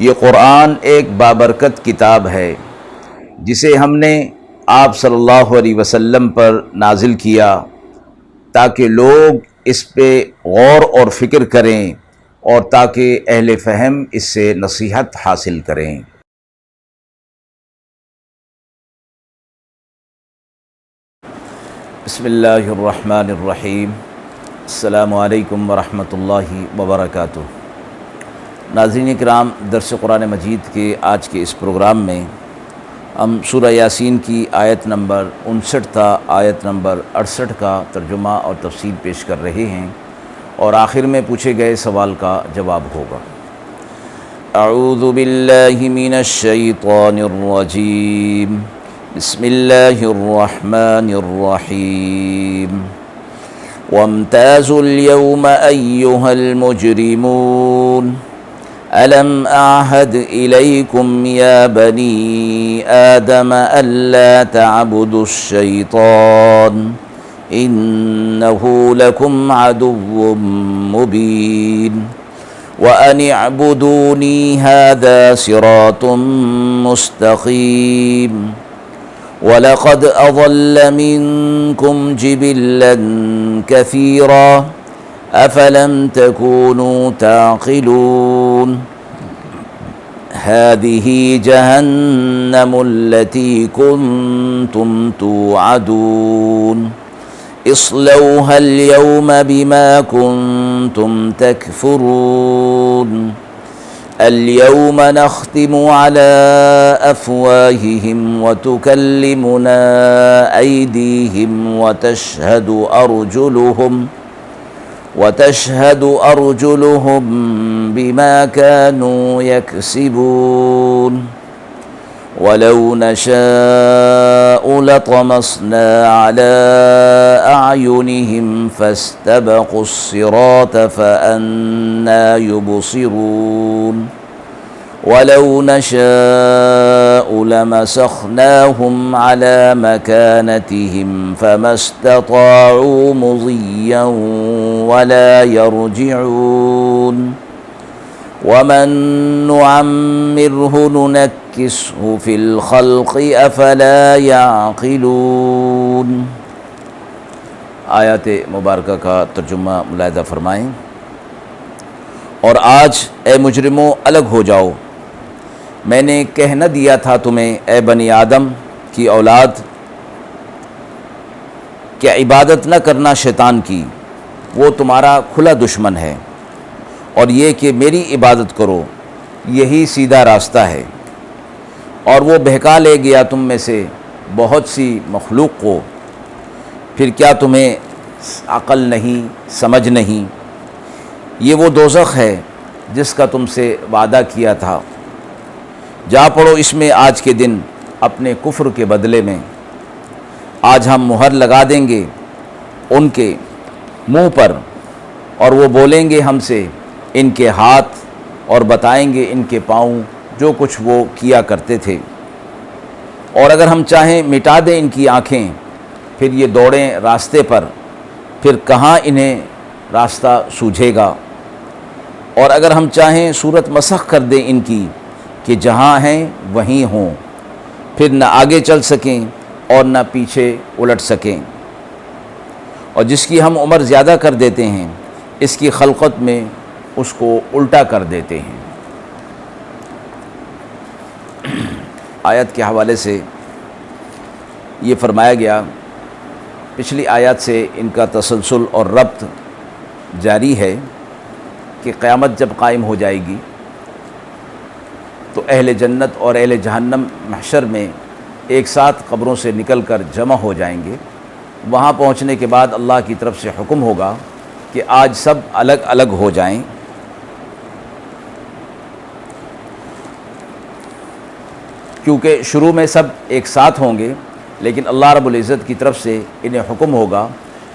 یہ قرآن ایک بابرکت کتاب ہے جسے ہم نے آپ صلی اللہ علیہ وسلم پر نازل کیا تاکہ لوگ اس پہ غور اور فکر کریں اور تاکہ اہل فہم اس سے نصیحت حاصل کریں۔ بسم اللہ الرحمن الرحیم۔ السلام علیکم ورحمۃ اللہ وبرکاتہ۔ ناظرین کرام، درس قرآن مجید کے آج کے اس پروگرام میں ہم سورہ یاسین کی آیت نمبر 59 تا آیت نمبر 68 کا ترجمہ اور تفسیر پیش کر رہے ہیں، اور آخر میں پوچھے گئے سوال کا جواب ہوگا۔ اعوذ باللہ من الشیطان الرجیم، بسم اللہ الرحمن الرحیم۔ وامتازوا اليوم أيها المجرمون ألم أعهد إليكم يا بني آدم ألا تعبدوا الشيطان إنه لكم عدو مبين وأن اعبدوني هذا صراط مستقيم وَلَقَدْ أَضَلَّ مِنكُمْ جِبِلًّا كَثِيرًا أَفَلَمْ تَكُونُوا تَعْقِلُونَ هَذِهِ جَهَنَّمُ الَّتِي كُنتُمْ تُوعَدُونَ اصْلَوْهَا الْيَوْمَ بِمَا كُنتُمْ تَكْفُرُونَ اليوم نختم على أفواههم وتكلمنا أيديهم وتشهد أرجلهم بما كانوا يكسبون ولو نشاء لطمسنا على أعينهم فاستبقوا الصراط فأنى يبصرون ولو نشاء لمسخناهم على مكانتهم فما استطاعوا مضيا ولا يرجعون ومن نعمره ننكسه في الخلق أفلا يعقلون۔ آیات مبارکہ کا ترجمہ ملاحظہ فرمائیں۔ اور آج اے مجرموں الگ ہو جاؤ، میں نے کہہ نہ دیا تھا تمہیں اے بنی آدم کی اولاد کہ عبادت نہ کرنا شیطان کی، وہ تمہارا کھلا دشمن ہے، اور یہ کہ میری عبادت کرو، یہی سیدھا راستہ ہے۔ اور وہ بہکا لے گیا تم میں سے بہت سی مخلوق کو، پھر کیا تمہیں عقل نہیں، سمجھ نہیں؟ یہ وہ دوزخ ہے جس کا تم سے وعدہ کیا تھا، جا پڑو اس میں آج کے دن اپنے کفر کے بدلے میں۔ آج ہم مہر لگا دیں گے ان کے منہ پر، اور وہ بولیں گے ہم سے ان کے ہاتھ، اور بتائیں گے ان کے پاؤں جو کچھ وہ کیا کرتے تھے۔ اور اگر ہم چاہیں مٹا دیں ان کی آنکھیں، پھر یہ دوڑیں راستے پر، پھر کہاں انہیں راستہ سوجھے گا۔ اور اگر ہم چاہیں صورت مسخ کر دیں ان کی کہ جہاں ہیں وہیں ہوں، پھر نہ آگے چل سکیں اور نہ پیچھے الٹ سکیں۔ اور جس کی ہم عمر زیادہ کر دیتے ہیں، اس کی خلقت میں اس کو الٹا کر دیتے ہیں۔ آیت کے حوالے سے یہ فرمایا گیا، پچھلی آیات سے ان کا تسلسل اور ربط جاری ہے کہ قیامت جب قائم ہو جائے گی تو اہل جنت اور اہل جہنم محشر میں ایک ساتھ قبروں سے نکل کر جمع ہو جائیں گے۔ وہاں پہنچنے کے بعد اللہ کی طرف سے حکم ہوگا کہ آج سب الگ الگ ہو جائیں۔ کیونکہ شروع میں سب ایک ساتھ ہوں گے، لیکن اللہ رب العزت کی طرف سے انہیں حکم ہوگا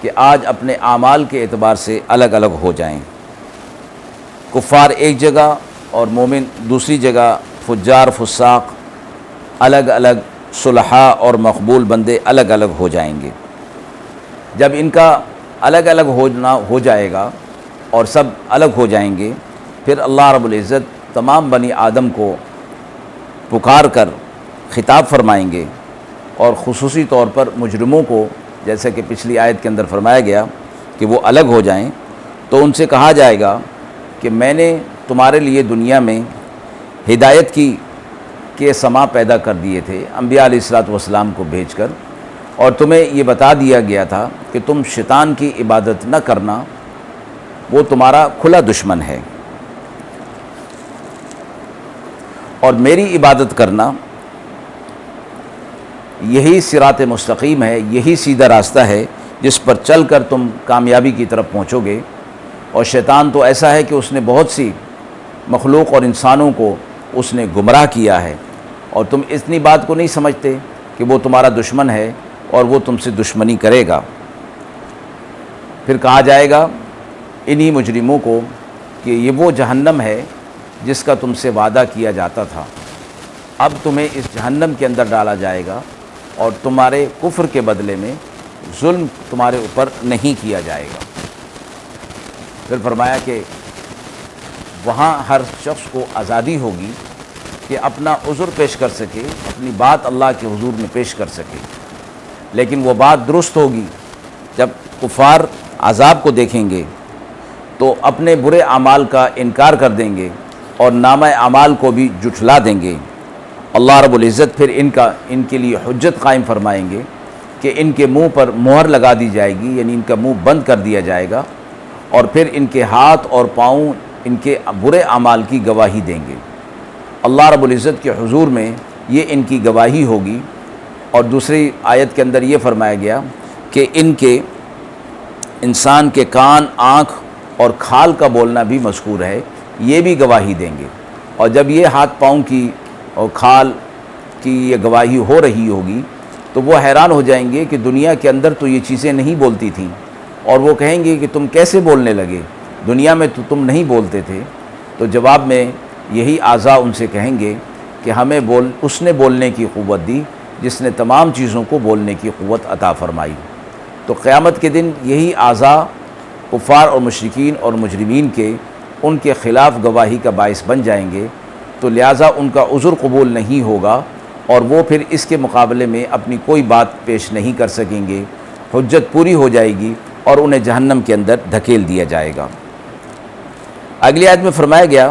کہ آج اپنے اعمال کے اعتبار سے الگ الگ ہو جائیں۔ کفار ایک جگہ اور مومن دوسری جگہ، فجار فساق الگ الگ، صلحاء اور مقبول بندے الگ الگ ہو جائیں گے۔ جب ان کا الگ الگ ہونا ہو جائے گا اور سب الگ ہو جائیں گے، پھر اللہ رب العزت तमाम बनी आदम को पुकार कर खिताब फरमाएंगे और ख़ुसूसी तौर पर मुजरिमों को, जैसा कि पिछली आयत के अंदर फरमाया गया कि वो अलग हो जाएं, तो उनसे कहा जाएगा कि मैंने तुम्हारे लिए दुनिया में हिदायत के समा पैदा कर दिए थे अंबिया अलैहिस्सलातु वस्सलाम को भेजकर, और तुम्हें ये बता दिया गया था कि तुम शैतान की इबादत न करना, वो तुम्हारा खुला दुश्मन है, और मेरी इबादत करना यही सिरात मुस्तकीम है, यही सीधा रास्ता है जिस पर चल कर तुम कामयाबी की तरफ पहुँचोगे। और शैतान तो ऐसा है कि उसने बहुत सी मखलूक और इंसानों को उसने गुमराह किया है, और तुम इतनी बात को नहीं समझते कि वो तुम्हारा दुश्मन है और वो तुमसे दुश्मनी करेगा। फिर कहा जाएगा इन्हीं मुजरिमों को कि ये वो जहन्नम है जिसका तुमसे वादा किया जाता था, अब तुम्हें इस जहन्नम के अंदर डाला जाएगा और तुम्हारे कुफ्र के बदले में जुल्म तुम्हारे ऊपर नहीं किया जाएगा। फिर फरमाया कि वहाँ हर शख्स को आज़ादी होगी कि अपना उज़्र पेश कर सके, अपनी बात अल्लाह के हुजूर में पेश कर सके, लेकिन वो बात दुरुस्त होगी जब कुफ़ार अज़ाब को देखेंगे तो अपने बुरे अमाल का इनकार कर देंगे और नामा अमाल को भी जुठला देंगे। अल्लाह रब्बुल इज़्ज़त फिर इनके लिए हुज्जत कायम फरमाएंगे कि इनके मुंह पर मोहर लगा दी जाएगी, यानी इनका मुंह बंद कर दिया जाएगा, और फिर इनके हाथ और पाँव इनके बुरे अमाल की गवाही देंगे। अल्लाह रब्बुल इज़्ज़त के हुजूर में ये इनकी गवाही होगी। और दूसरी आयत के अंदर ये फरमाया गया कि इनके इंसान के कान, आँख और खाल का बोलना भी मज़कूर है, ये भी गवाही देंगे। और जब ये हाथ पाँव की और खाल की ये गवाही हो रही होगी तो वो हैरान हो जाएंगे कि दुनिया के अंदर तो ये चीज़ें नहीं बोलती थीं, और वो कहेंगे कि तुम कैसे बोलने लगे, दुनिया में तो तुम नहीं बोलते थे। तो जवाब में यही आज़ा उनसे कहेंगे कि हमें उसने बोलने की क़ुव्वत दी जिसने तमाम चीज़ों को बोलने की क़ुव्वत अता फ़रमाई। तो क़यामत के दिन यही आज़ा कुफ़ार और मुशरिकीन और मुजरिमीन के उनके ख़िलाफ़ गवाही का बाइस बन जाएंगे। तो लिहाजा उनका उज़्र कबूल नहीं होगा और वो फिर इसके मुकाबले में अपनी कोई बात पेश नहीं कर सकेंगे, हुज्जत पूरी हो जाएगी और उन्हें जहन्नम के अंदर धकेल दिया जाएगा। अगली आयत में फरमाया गया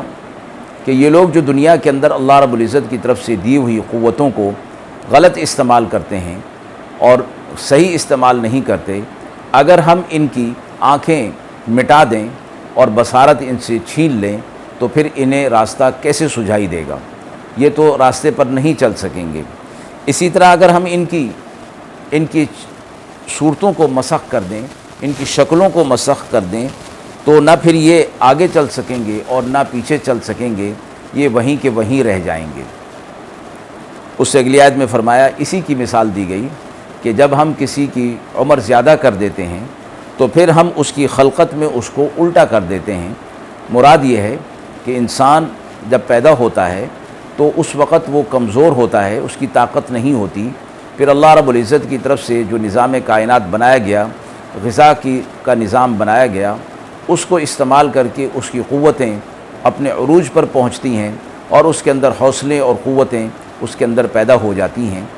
कि ये लोग जो दुनिया के अंदर अल्लाह रब्बुल इज़्ज़त की तरफ से दी हुई क़ुव्वतों को गलत इस्तेमाल करते हैं और सही इस्तेमाल नहीं करते, अगर हम इनकी आँखें मिटा दें और बसारत इनसे छीन लें तो फिर इन्हें रास्ता कैसे सुझाई देगा, ये तो रास्ते पर नहीं चल सकेंगे। इसी तरह अगर हम इनकी सूरतों को मसख़ कर दें, इनकी शक्लों को मसख़ कर दें, तो ना फिर ये आगे चल सकेंगे और ना पीछे चल सकेंगे, ये वहीं के वहीं रह जाएंगे। उससे अगली आयत में फ़रमाया, इसी की मिसाल दी गई कि जब हम किसी की उम्र ज़्यादा कर देते हैं तो फिर हम उसकी खलक़त में उसको उल्टा कर देते हैं। मुराद ये है कि इंसान जब पैदा होता है तो उस वक़्त वो कमज़ोर होता है, उसकी ताकत नहीं होती। फिर अल्लाह रब्बुल इज़्ज़त की तरफ से जो निज़ाम कायनात बनाया गया, ग़िज़ा का निज़ाम बनाया गया, उसको इस्तेमाल करके उसकी क़ुव्वतें अपने उरूज पर पहुँचती हैं और उसके अंदर हौसले और क़ुव्वतें उसके अंदर पैदा हो जाती हैं।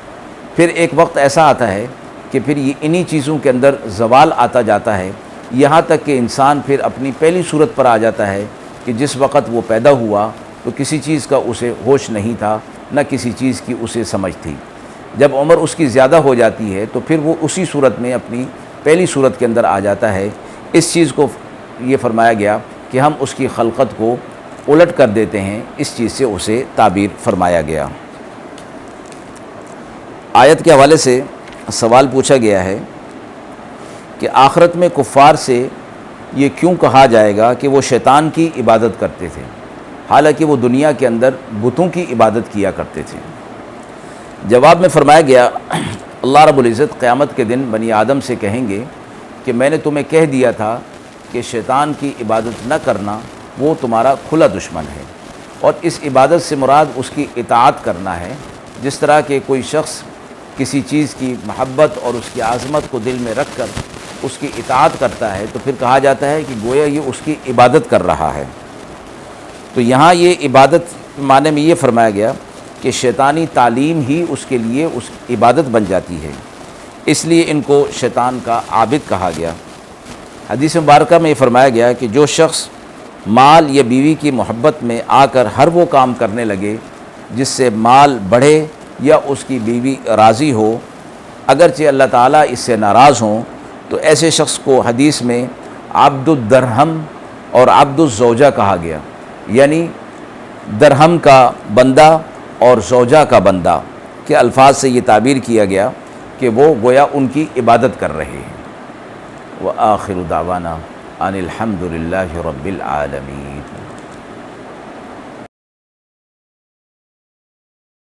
फिर एक वक्त ऐसा आता है कि फिर ये इन्हीं चीज़ों के अंदर ज़वाल आता जाता है, यहाँ तक कि इंसान फिर अपनी पहली सूरत पर आ जाता है कि जिस वक़्त वो पैदा हुआ तो किसी चीज़ का उसे होश नहीं था, न किसी चीज़ की उसे समझ थी। जब उम्र उसकी ज़्यादा हो जाती है तो फिर वो उसी सूरत में अपनी पहली सूरत के अंदर आ जाता है। इस चीज़ को ये फरमाया गया कि हम उसकी खलक़त को उलट कर देते हैं, इस चीज़ से उसे ताबीर फरमाया गया। आयत के हवाले से सवाल पूछा गया है कि आखिरत में कुफ़ार से ये क्यों कहा जाएगा कि वो शैतान की इबादत करते थे, हालांकि वो दुनिया के अंदर बुतों की इबादत किया करते थे। जवाब में फ़रमाया गया, अल्लाह रब्बुल इज़्ज़त क़यामत के दिन बनी आदम से कहेंगे कि मैंने तुम्हें कह दिया था कि शैतान की इबादत न करना, वो तुम्हारा खुला दुश्मन है। और इस इबादत से मुराद उसकी इताअत करना है। जिस तरह के कोई शख्स किसी चीज़ की महब्बत और उसकी आज़मत को दिल में रख कर उसकी इताअत करता है तो फिर कहा जाता है कि गोया ये उसकी इबादत कर रहा है। تو یہاں یہ عبادت معنی میں یہ فرمایا گیا کہ شیطانی تعلیم ہی اس کے لیے اس عبادت بن جاتی ہے، اس لیے ان کو شیطان کا عابد کہا گیا۔ حدیث مبارکہ میں یہ فرمایا گیا کہ جو شخص مال یا بیوی کی محبت میں آ کر ہر وہ کام کرنے لگے جس سے مال بڑھے یا اس کی بیوی راضی ہو، اگرچہ اللہ تعالیٰ اس سے ناراض ہوں، تو ایسے شخص کو حدیث میں عبد الدرہم اور عبد الزوجہ کہا گیا، یعنی درہم کا بندہ اور زوجہ کا بندہ کے الفاظ سے یہ تعبیر کیا گیا کہ وہ گویا ان کی عبادت کر رہے ہیں۔ وآخر دعوانا ان الحمد للہ رب العالمین۔